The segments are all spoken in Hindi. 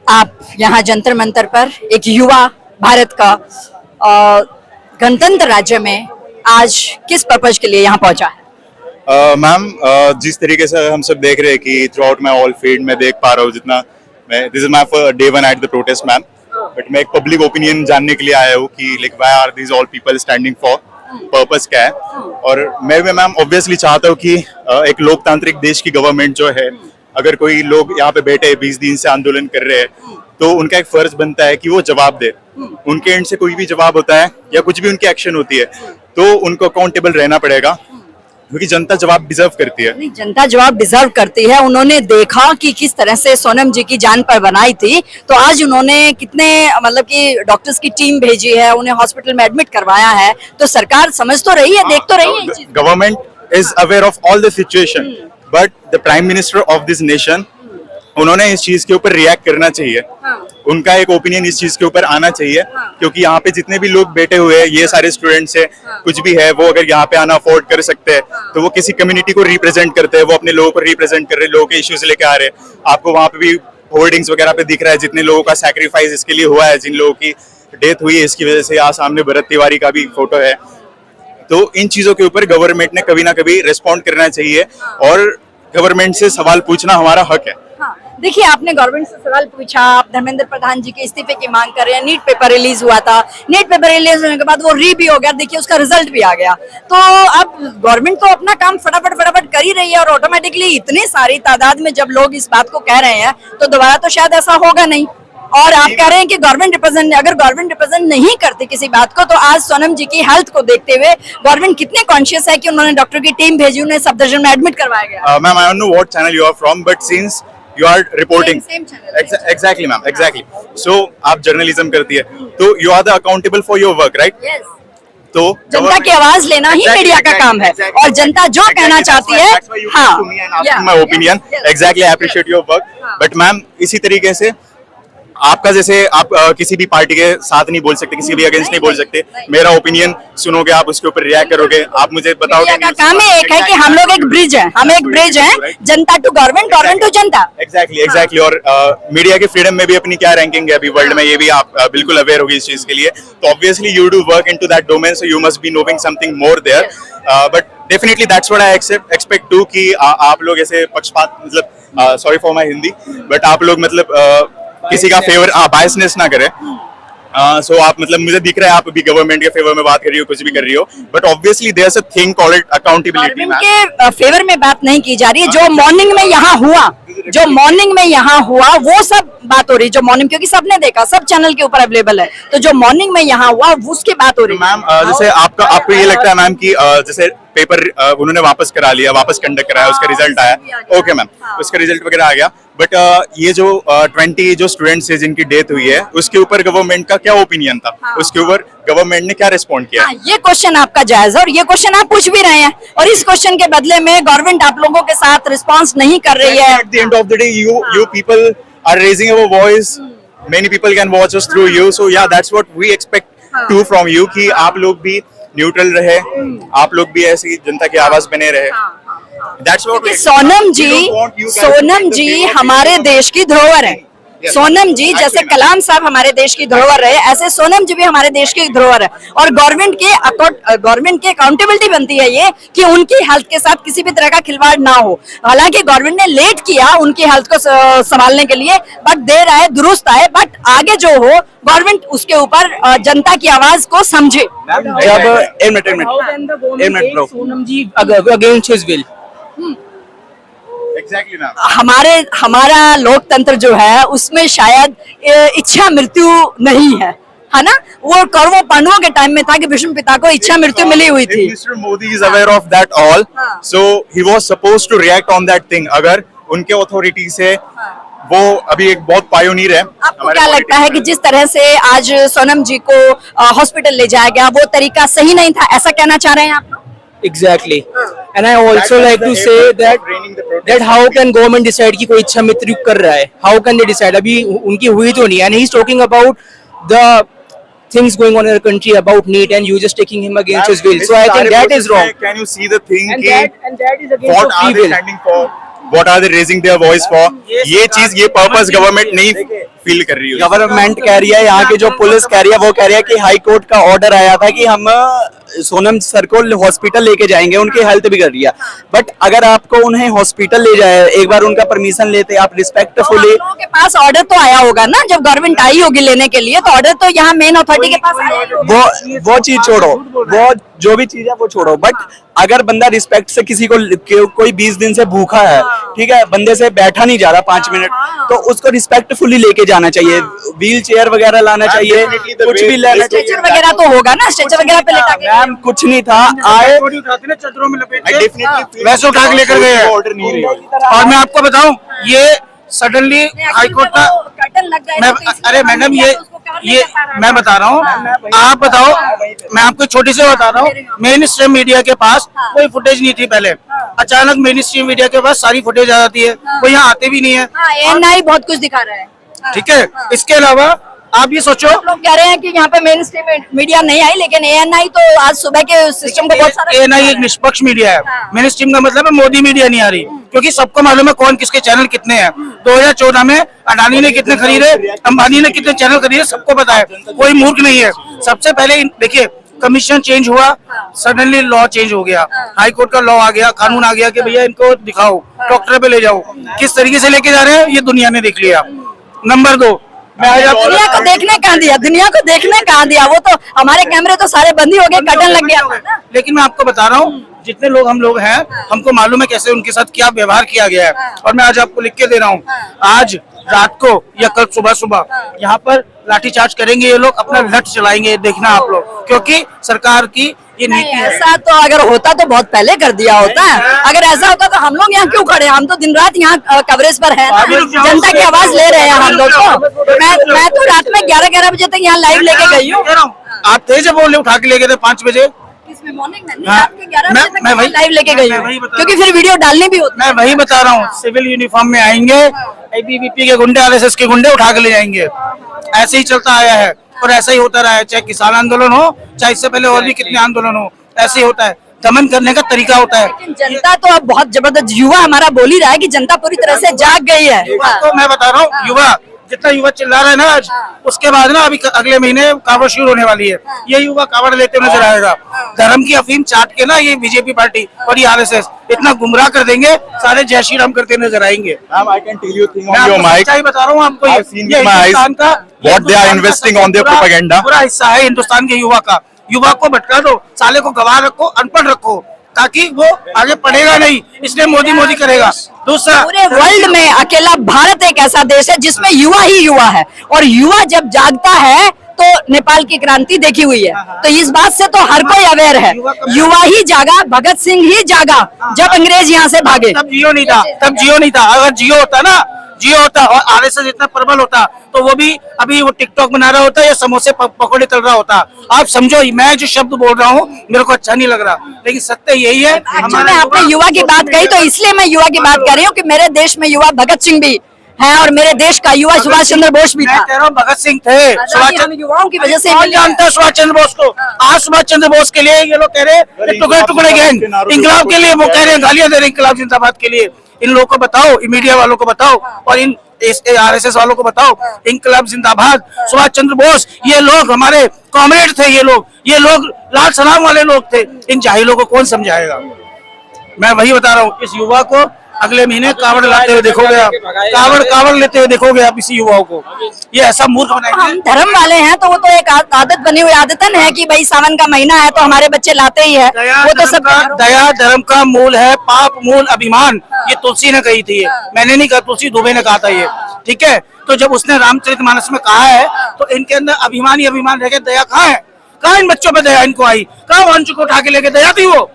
आप यहाँ जंतर मंतर पर एक युवा भारत का गणतंत्र राज्य में आज किस पर्पज के लिए यहाँ पहुंचा है? मैम जिस तरीके से हम सब देख रहे हैं कि through out my all field में देख पा रहा हूँ जितना मैं, this is my day one at the protest ma'am, but मैं एक पब्लिक ओपिनियन जानने के लिए आया हूँ कि like why are these all people standing for, purpose क्या है। और मैं भी मैम ऑब्वियसली चाहता हूँ कि एक लोकतांत्रिक देश की गवर्नमेंट जो है, अगर कोई लोग यहाँ पे बैठे 20 दिन से आंदोलन कर रहे हैं तो उनका एक फर्ज बनता है कि वो जवाब दे। उनके एंड से कोई भी जवाब होता है या कुछ भी उनकी एक्शन होती है तो उनको अकाउंटेबल रहना पड़ेगा, क्योंकि जनता जवाब डिजर्व करती है। नहीं, जनता जवाब डिजर्व करती है। उन्होंने देखा कि किस तरह से सोनम जी की जान पर बनाई थी, तो आज उन्होंने कितने मतलब कि डॉक्टर्स की टीम भेजी है, उन्हें हॉस्पिटल में एडमिट करवाया है, तो सरकार समझ तो रही है, देख तो रही है। Government is aware of all the situation, but the prime minister of this nation, उन्होंने इस चीज के ऊपर रिएक्ट करना चाहिए। उनका एक ओपिनियन इस चीज के ऊपर आना चाहिए, क्योंकि यहाँ पे जितने भी लोग बैठे हुए हैं, ये सारे स्टूडेंट्स हैं, कुछ भी है, वो अगर यहाँ पे आना अफोर्ड कर सकते हैं तो वो किसी कम्युनिटी को रिप्रेजेंट करते हैं, वो अपने लोगों को रिप्रेजेंट कर रहे हैं, लोगों के इश्यूज लेके आ रहे हैं। आपको वहाँ पे भी होर्डिंग्स वगैरह पे दिख रहा है जितने लोगों का सैक्रिफाइस इसके लिए हुआ है, जिन लोगों की डेथ हुई है इसकी वजह से। यहाँ सामने भरत तिवारी का भी फोटो है। तो इन चीजों के ऊपर गवर्नमेंट ने कभी ना कभी रिस्पॉन्ड करना चाहिए और गवर्नमेंट से सवाल पूछना हमारा हक है। देखिए, आपने गवर्नमेंट से सवाल पूछा, आप धर्मेंद्र प्रधान जी के इस्तीफे की मांग कर रहे हैं। नीट पेपर रिलीज हुआ था, नीट पेपर रिलीज होने के बाद वो भी हो गया, देखिए उसका रिजल्ट भी आ गया। तो अब गवर्नमेंट तो अपना काम फटाफट कर ही रही है, और ऑटोमेटिकली इतनी सारी तादाद में जब लोग इस बात को कह रहे हैं तो दोबारा तो शायद ऐसा होगा नहीं। और आप कह रहे हैं कि गवर्नमेंट रिप्रेजेंट नहीं करती किसी बात को, तो आज सोनम जी की हेल्थ को देखते हुए गवर्नमेंट कितने कॉन्शियस है कि उन्होंने डॉक्टर की टीम भेजी, उन्हें सफदरजंग में एडमिट करवाया गया। Ma'am, I don't know what channel you are from, but since you are reporting same channel. Exactly ma'am, exactly. So आप जर्नलिज्म करती है तो you are the accountable for your work, right? Yes. तो जनता की आवाज लेना ही मीडिया का काम है, और जनता जो कहना चाहती है, हाँ, my opinion, exactly, I appreciate your work, but ma'am इसी तरीके से आपका जैसे आप किसी भी पार्टी के साथ नहीं बोल सकते, किसी भी अगेंस्ट नहीं बोल सकते। मेरा ओपिनियन सुनोगे, आप उसके ऊपर रिएक्ट करोगे, आप मुझे बताओगे। मीडिया का काम ही एक है कि हम लोग एक ब्रिज हैं, हम एक ब्रिज हैं, जनता to government, government to Janata. Exactly. और मीडिया के फ्रीडम में भी अपनी क्या रैंकिंग है अभी वर्ल्ड में, ये भी आप बिल्कुल अवेयर होगी इस चीज के लिए। तो obviously you do work into that domain, so you must be knowing something more there, but definitely that's what I expect to कि आप लोग ऐसे पक्षपात, मतलब sorry for my Hindi, but आप लोग मतलब किसी का फेवर बायसनेस ना करे। सो आप मतलब मुझे दिख रहा है आप अभी गवर्नमेंट के फेवर में बात कर रही हो, कुछ भी कर रही हो, but obviously there is a thing called accountability. के फेवर में बात नहीं की जा रही है, जो मॉर्निंग में यहाँ हुआ वो सब बात हो रही है, जो मॉर्निंग, क्योंकि सबने देखा, सब चैनल के ऊपर अवेलेबल है, तो जो मॉर्निंग में यहाँ हुआ उसकी बात हो रही है। मैम जैसे आपको ये लगता है मैम कि जैसे पेपर उन्होंने वापस करा लिया, वापस कंडक्ट कराया, उसका रिजल्ट आया, ओके मैम, उसका रिजल्ट वगैरह आ गया, बट ये जो 20 जो स्टूडेंट्स है जिनकी डेथ हुई है, उसके ऊपर गवर्नमेंट का क्या ओपिनियन था? उसके ऊपर गवर्नमेंट ने क्या रिस्पॉन्ड किया? ये क्वेश्चन आपका जायज है, और ये क्वेश्चन आप पूछ भी रहे हैं, और इस क्वेश्चन के बदले में गवर्नमेंट आप लोगों के साथ रिस्पॉन्स नहीं कर रही है। At the end of the day, you people are raising our voice. Many people can watch us through you. So yeah, that's what we expect too from you, कि आप लोग भी न्यूट्रल रहे, आप लोग भी ऐसी जनता की आवाज बने रहे। That's what we expect. Sonam जी हमारे देश की धरोहर है। सोनम जी जैसे कलाम साहब हमारे देश की धरोहर रहे, ऐसे सोनम जी भी हमारे देश की धरोहर है, और गवर्नमेंट की अकाउंटेबिलिटी बनती है ये कि उनकी हेल्थ के साथ किसी भी तरह का खिलवाड़ ना हो। हालांकि गवर्नमेंट ने लेट किया उनकी हेल्थ को संभालने के लिए, बट देर आए दुरुस्त आए, बट आगे जो हो गवर्नमेंट उसके ऊपर जनता की आवाज को समझे। जब सोनम जी अगेंस्ट हिज विल, Exactly, हमारा लोकतंत्र जो है उसमें शायद इच्छा मृत्यु नहीं है ना? वो कौरवों पांडवों के टाइम में था कि भीष्म पिता को इच्छा मृत्यु मिली हुई थी। Mr. Modi is aware of that all, so he was supposed to react on that thing. अगर उनके अथॉरिटी से वो अभी एक बहुत पायोनियर है। आपको क्या लगता है कि जिस तरह से आज सोनम जी को हॉस्पिटल ले जाया गया वो तरीका सही नहीं था, ऐसा कहना चाह रहे हैं आप? Exactly. And I also like to say that how can government decide कि कोई इच्छा मृत्यु कर रहा है? How can they decide? अभी उनकी हुई तो नहीं, and he's talking about the things going on in our country about NEET, and you just taking him against his will. So I think that is wrong. Can you see the thing? And that is against what are they standing for? What are they raising their voice for, ये चीज, ये पर्पस गवर्नमेंट नहीं फील कर रही है। गवर्नमेंट कह रही है, यहाँ की जो पुलिस कह रही है वो कह रही है कि हाई कोर्ट का ऑर्डर आया था कि हम सोनम सर को हॉस्पिटल लेके जाएंगे, उनकी हेल्थ बिगड़ रही है। बट अगर आपको उन्हें हॉस्पिटल ले जाए, एक बार उनका परमिशन लेते आप रिस्पेक्टफुली, लोगों के पास ऑर्डर तो आया होगा ना, जब गवर्नमेंट आई होगी लेने के लिए, तो ऑर्डर तो यहाँ मेन अथॉरिटी के पास आया ही होगा। वो चीज छोड़ो, वो जो भी चीज है वो छोड़ो, बट अगर बंदा रिस्पेक्ट से किसी को कोई 20 दिन से भूखा है, ठीक है, बंदे से बैठा नहीं जा रहा 5 मिनट, तो उसको रिस्पेक्टफुली लेके जाना चाहिए, व्हील चेयर वगैरह लाना चाहिए, कुछ भी लेना चाहिए। स्ट्रेचर वगैरह तो होगा ना, स्ट्रेचर वगैरह पे लेटा के। मैम कुछ नहीं था, आए चदरों में लपेट के डेफिनेटली वैसे उठा के लेकर गए हैं। ऑर्डर नहीं रही। और मैं आपको बताऊं, ये सडनली हाई कोर्ट का, कर्टन लग जाए मैं, तो अरे मैडम ये मैं बता रहा हूँ, आप बताओ, मैं आपको छोटी से बता रहा हूँ, मेन स्ट्रीम मीडिया के पास कोई फुटेज नहीं थी पहले, अचानक मेन स्ट्रीम मीडिया के पास सारी फुटेज आ जाती है, वो यहाँ आते भी नहीं है, एएनआई बहुत कुछ दिखा रहा है। ठीक है। इसके अलावा आप ये सोचो, लोग कह रहे हैं कि यहाँ पे मेन स्ट्रीम मीडिया नहीं आई, लेकिन एएनआई तो आज सुबह के सिस्टम को बहुत सारा एएनआई एक निष्पक्ष मीडिया है, मेन स्ट्रीम का मतलब है मोदी मीडिया नहीं आ रही, क्योंकि सबको मालूम है कौन किसके चैनल कितने हैं। 2014 में अडानी ने कितने खरीदे, अंबानी ने कितने चैनल खरीदे, सबको पता है, कोई मूर्ख नहीं है। सबसे पहले देखिए, कमीशन चेंज हुआ, सडनली लॉ चेंज हो गया, हाई कोर्ट का लॉ आ गया, कानून आ गया कि भैया इनको दिखाओ, डॉक्टर पे ले जाओ, किस तरीके से लेके जा रहे हैं ये दुनिया ने देख लिया। नंबर 2, मैं आज आपको दुनिया को देखने कहाँ दिया, दुनिया को देखने कहाँ दिया, वो तो हमारे कैमरे तो सारे बंद ही हो गए, कर्टन लग गया था ना। लेकिन मैं आपको बता रहा हूँ, जितने लोग हम लोग हैं, हमको मालूम है कैसे उनके साथ क्या व्यवहार किया गया है, और मैं आज आपको लिख के दे रहा हूँ, आज रात को या कल सुबह सुबह यहाँ पर लाठीचार्ज करेंगे ये लोग, अपना लठ चलाएंगे, देखना आप लोग, क्योंकि सरकार की ये नहीं, नीति है। ऐसा तो अगर होता तो बहुत पहले कर दिया होता है। अगर ऐसा होता तो हम लोग यहाँ क्यों खड़े हैं? हम तो दिन रात यहाँ कवरेज पर है ना, जनता की आवाज ले रहे हैं हम लोग तो। मैं तो रात में 11-11 बजे तक यहाँ लाइव लेके गई हूँ। आप थे जब बोले उठा के लेके थे 5 बजे, इसमें मॉर्निंग में हाँ, रात के 11 बजे तक मैं वही- लाइव लेके गई मैं हूँ, वही बता क्योंकि फिर वीडियो डालनी भी होती मैं वही बता रहा हूँ, सिविल यूनिफॉर्म में आएंगे, एबीवीपी के गुंडे, आरएसएस के गुंडे उठा के ले जाएंगे। ऐसे ही चलता आया है और ऐसा ही होता रहा है, चाहे किसान आंदोलन हो, चाहे इससे पहले और भी कितने आंदोलन हो, ऐसे ही होता है, दमन करने का तरीका होता है। लेकिन जनता तो अब बहुत जबरदस्त, युवा हमारा बोल ही रहा है कि जनता पूरी तरह से जाग गई है। युवा को मैं बता रहा हूँ, युवा जितना युवा चिल्ला रहा है ना आज, उसके बाद ना अभी अगले महीने कावड़ शुरू होने वाली है, ये युवा कावड़ लेते नजर आएगा। धर्म की अफीम चाट के ना ये बीजेपी पार्टी और ये आरएसएस इतना गुमराह कर देंगे, सारे जय श्री राम करते नजर आएंगे। Ma'am, I can tell you thing मैं on your आपको mic. सच्चाई बता रहा हूँ आपको, I've seen ये with my eyes हिंदुस्तान का what they are investing on their propaganda. पूरा हिस्सा है हिंदुस्तान के युवा का। युवा को भटका दो, साले को गवाह रखो, अनपढ़ रखो, ताकि वो आगे पढ़ेगा नहीं, इसलिए मोदी मोदी करेगा। दूसरा, पूरे वर्ल्ड में अकेला भारत एक ऐसा देश है जिसमें युवा ही युवा है, और युवा जब जागता है तो नेपाल की क्रांति देखी हुई है, तो इस बात से तो हर कोई अवेयर है। युवा ही जागा, भगत सिंह ही जागा जब अंग्रेज यहाँ से भागे। तब जियो नहीं था, तब जियो नहीं था। अगर जियो होता ना, जियो होता और आरएसएस इतना प्रबल होता, तो वो भी अभी वो टिकटॉक बना रहा होता या समोसे पकौड़े तल रहा होता। आप समझो, मैं जो शब्द बोल रहा हूँ मेरे को अच्छा नहीं लग रहा, लेकिन सत्य यही है। एक्चुअली आपने युवा की बात कही, तो इसलिए मैं युवा की बात कर रही हूँ कि मेरे देश में युवा भगत सिंह भी है, और मेरे देश का युवा सुभाष चंद्र बोस भी मैं था। कह रहा हूँ भगत सिंह थे, सुभाष हम युवाओं की वजह से कौन मिले हैं। जानता है सुभाष चंद्र बोस को? आज सुभाष चंद्र बोस के लिए ये लोग कह रहे हैं टुकड़े टुकड़े गैंग, इंकलाब के लिए वो कह रहे हैं, गालियां दे रहे हैं इंकलाब जिंदाबाद के लिए। इन लोगों को बताओ, मीडिया वालों को बताओ, और इन आरएसएस वालों को बताओ, इंकलाब जिंदाबाद, सुभाष चंद्र बोस, ये लोग हमारे कॉमरेड थे, ये लोग लाल सलाम वाले लोग थे। इन जाहिलों को कौन समझाएगा? मैं वही बता रहा हूँ, इस युवा को अगले महीने कावड़ लाते हुए देखोगे आप, कावड़ लेते हुए देखोगे आप इसी युवाओं को। ये ऐसा मूर्ख बनाएंगे। हम धर्म वाले हैं तो वो तो एक आदत बनी हुई आदतन है कि भाई सावन का महीना है तो हमारे बच्चे लाते ही है, वो तो सब दया धर्म का मूल है, पाप मूल अभिमान, ये तुलसी ने कही थी, मैंने नहीं कहा, तुलसी दुबे ने कहा था ये, ठीक है। तो जब उसने रामचरितमानस में कहा है तो इनके अंदर अभिमान ही अभिमान रह गया, दया कहाँ है? कहाँ इन बच्चों पे दया इनको आई? कहाँ वंश को उठा के लेके दया थी? वो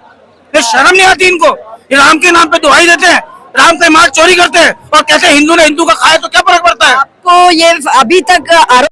ये शर्म नहीं आती इनको? ये राम के नाम पे दुहाई देते हैं, राम का माल चोरी करते हैं और कहते हैं हिंदू ने हिंदू का खाया तो क्या फर्क पड़ता है? आपको ये अभी तक आरोप